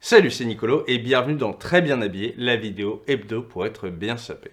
Salut, c'est Nicolo et bienvenue dans Très bien habillé, la vidéo hebdo pour être bien sapé.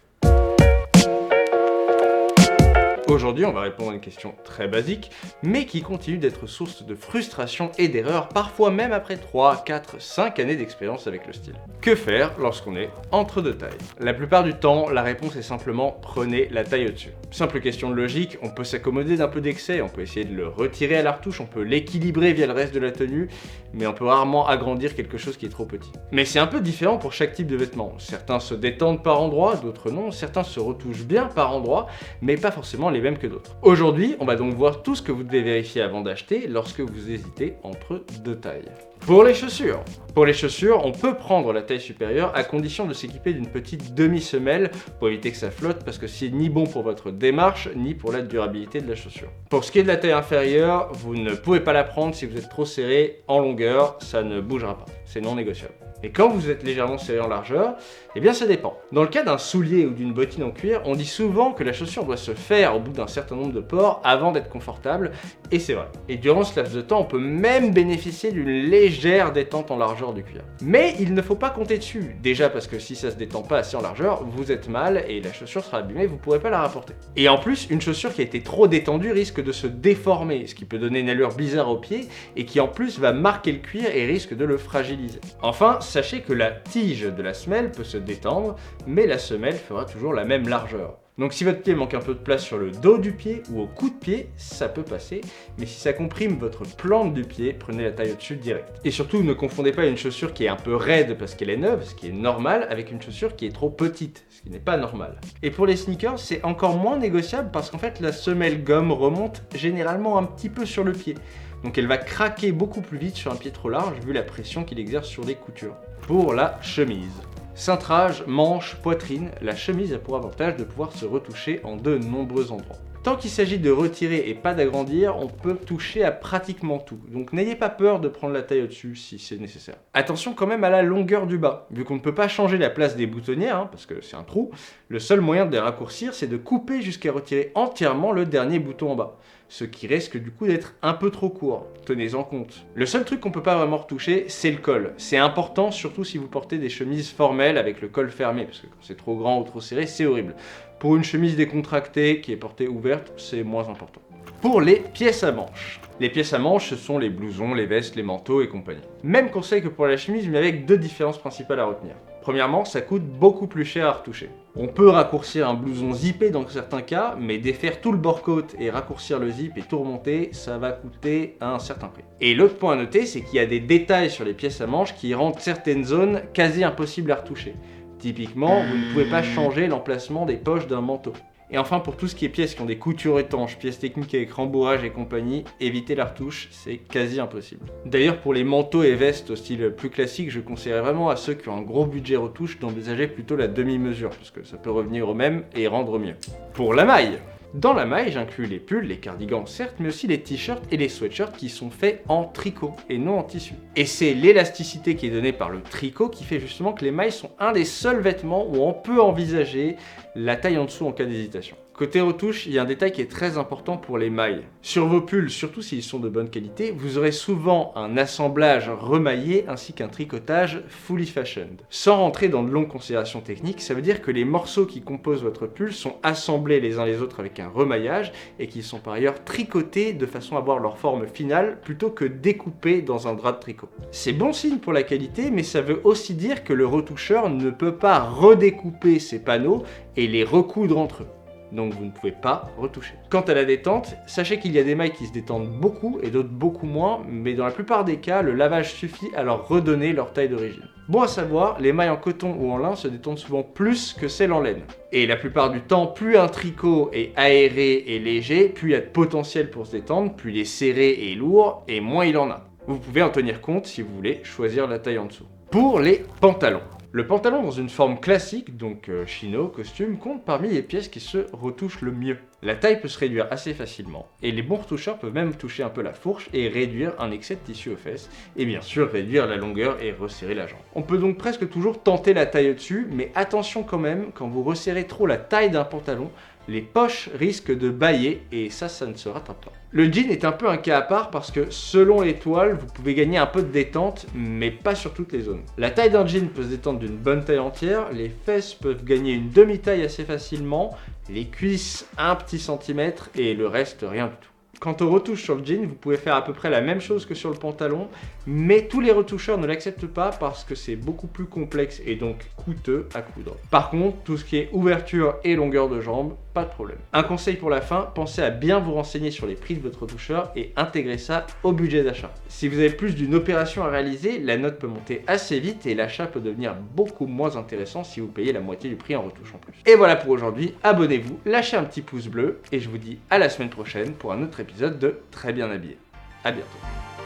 Aujourd'hui, on va répondre à une question très basique, mais qui continue d'être source de frustration et d'erreurs, parfois même après 3, 4, 5 années d'expérience avec le style. Que faire lorsqu'on est entre deux tailles? La plupart du temps, la réponse est simplement prenez la taille au-dessus. Simple question de logique, on peut s'accommoder d'un peu d'excès, on peut essayer de le retirer à la retouche, on peut l'équilibrer via le reste de la tenue, mais on peut rarement agrandir quelque chose qui est trop petit. Mais c'est un peu différent pour chaque type de vêtements. Certains se détendent par endroits, d'autres non, certains se retouchent bien par endroits, mais pas forcément les mêmes que d'autres. Aujourd'hui, on va donc voir tout ce que vous devez vérifier avant d'acheter lorsque vous hésitez entre deux tailles. Pour les chaussures, on peut prendre la taille supérieure à condition de s'équiper d'une petite demi-semelle pour éviter que ça flotte parce que c'est ni bon pour votre démarche ni pour la durabilité de la chaussure. Pour ce qui est de la taille inférieure, vous ne pouvez pas la prendre si vous êtes trop serré en longueur, ça ne bougera pas, c'est non négociable. Et quand vous êtes légèrement serré en largeur, eh bien ça dépend. Dans le cas d'un soulier ou d'une bottine en cuir, on dit souvent que la chaussure doit se faire au bout d'un certain nombre de pores avant d'être confortable, et c'est vrai. Et durant ce laps de temps, on peut même bénéficier d'une légère détente en largeur du cuir. Mais il ne faut pas compter dessus, déjà parce que si ça se détend pas assez en largeur, vous êtes mal et la chaussure sera abîmée, vous pourrez pas la rapporter. Et en plus, une chaussure qui a été trop détendue risque de se déformer, ce qui peut donner une allure bizarre au pied, et qui en plus va marquer le cuir et risque de le fragiliser. Enfin, sachez que la tige de la semelle peut se détendre, mais la semelle fera toujours la même largeur. Donc si votre pied manque un peu de place sur le dos du pied ou au cou de pied, ça peut passer, mais si ça comprime votre plante du pied, prenez la taille au-dessus direct. Et surtout, ne confondez pas une chaussure qui est un peu raide parce qu'elle est neuve, ce qui est normal, avec une chaussure qui est trop petite, ce qui n'est pas normal. Et pour les sneakers, c'est encore moins négociable parce qu'en fait, la semelle gomme remonte généralement un petit peu sur le pied. Donc elle va craquer beaucoup plus vite sur un pied trop large vu la pression qu'il exerce sur les coutures. Pour la chemise. Cintrage, manche, poitrine, la chemise a pour avantage de pouvoir se retoucher en de nombreux endroits. Tant qu'il s'agit de retirer et pas d'agrandir, on peut toucher à pratiquement tout. Donc n'ayez pas peur de prendre la taille au-dessus si c'est nécessaire. Attention quand même à la longueur du bas. Vu qu'on ne peut pas changer la place des boutonnières, parce que c'est un trou, le seul moyen de les raccourcir, c'est de couper jusqu'à retirer entièrement le dernier bouton en bas. Ce qui risque du coup d'être un peu trop court. Tenez-en compte. Le seul truc qu'on peut pas vraiment retoucher, c'est le col. C'est important, surtout si vous portez des chemises formelles avec le col fermé, parce que quand c'est trop grand ou trop serré, c'est horrible. Pour une chemise décontractée qui est portée ouverte, c'est moins important. Pour les pièces à manches. Les pièces à manches, ce sont les blousons, les vestes, les manteaux et compagnie. Même conseil que pour la chemise, mais avec deux différences principales à retenir. Premièrement, ça coûte beaucoup plus cher à retoucher. On peut raccourcir un blouson zippé dans certains cas, mais défaire tout le bord-côte et raccourcir le zip et tout remonter, ça va coûter un certain prix. Et l'autre point à noter, c'est qu'il y a des détails sur les pièces à manches qui rendent certaines zones quasi impossibles à retoucher. Typiquement, vous ne pouvez pas changer l'emplacement des poches d'un manteau. Et enfin, pour tout ce qui est pièces qui ont des coutures étanches, pièces techniques avec rembourrage et compagnie, évitez la retouche, c'est quasi impossible. D'ailleurs, pour les manteaux et vestes au style plus classique, je conseillerais vraiment à ceux qui ont un gros budget retouche d'envisager plutôt la demi-mesure, parce que ça peut revenir au même et rendre mieux. Pour la maille. Dans la maille, j'inclus les pulls, les cardigans certes, mais aussi les t-shirts et les sweatshirts qui sont faits en tricot et non en tissu. Et c'est l'élasticité qui est donnée par le tricot qui fait justement que les mailles sont un des seuls vêtements où on peut envisager la taille en dessous en cas d'hésitation. Côté retouche, il y a un détail qui est très important pour les mailles. Sur vos pulls, surtout s'ils sont de bonne qualité, vous aurez souvent un assemblage remaillé ainsi qu'un tricotage fully fashioned. Sans rentrer dans de longues considérations techniques, ça veut dire que les morceaux qui composent votre pull sont assemblés les uns les autres avec un remaillage et qu'ils sont par ailleurs tricotés de façon à avoir leur forme finale plutôt que découpés dans un drap de tricot. C'est bon signe pour la qualité, mais ça veut aussi dire que le retoucheur ne peut pas redécouper ces panneaux et les recoudre entre eux. Donc vous ne pouvez pas retoucher. Quant à la détente, sachez qu'il y a des mailles qui se détendent beaucoup et d'autres beaucoup moins, mais dans la plupart des cas, le lavage suffit à leur redonner leur taille d'origine. Bon à savoir, les mailles en coton ou en lin se détendent souvent plus que celles en laine. Et la plupart du temps, plus un tricot est aéré et léger, plus il y a de potentiel pour se détendre, plus il est serré et lourd, et moins il en a. Vous pouvez en tenir compte si vous voulez choisir la taille en dessous. Pour les pantalons. Le pantalon dans une forme classique, donc chino, costume, compte parmi les pièces qui se retouchent le mieux. La taille peut se réduire assez facilement, et les bons retoucheurs peuvent même toucher un peu la fourche et réduire un excès de tissu aux fesses, et bien sûr réduire la longueur et resserrer la jambe. On peut donc presque toujours tenter la taille au-dessus, mais attention quand même, quand vous resserrez trop la taille d'un pantalon, Les poches risquent de bâiller et ça ne se rattrape pas. Le jean est un peu un cas à part parce que selon les toiles, vous pouvez gagner un peu de détente, mais pas sur toutes les zones. La taille d'un jean peut se détendre d'une bonne taille entière, les fesses peuvent gagner une demi-taille assez facilement, les cuisses un petit centimètre et le reste rien du tout. Quant aux retouches sur le jean, vous pouvez faire à peu près la même chose que sur le pantalon, mais tous les retoucheurs ne l'acceptent pas parce que c'est beaucoup plus complexe et donc coûteux à coudre. Par contre, tout ce qui est ouverture et longueur de jambe, pas de problème. Un conseil pour la fin, pensez à bien vous renseigner sur les prix de votre retoucheur et intégrer ça au budget d'achat. Si vous avez plus d'une opération à réaliser, la note peut monter assez vite et l'achat peut devenir beaucoup moins intéressant si vous payez la moitié du prix en retouche en plus. Et voilà pour aujourd'hui, abonnez-vous, lâchez un petit pouce bleu et je vous dis à la semaine prochaine pour un autre épisode de Très bien habillé. À bientôt.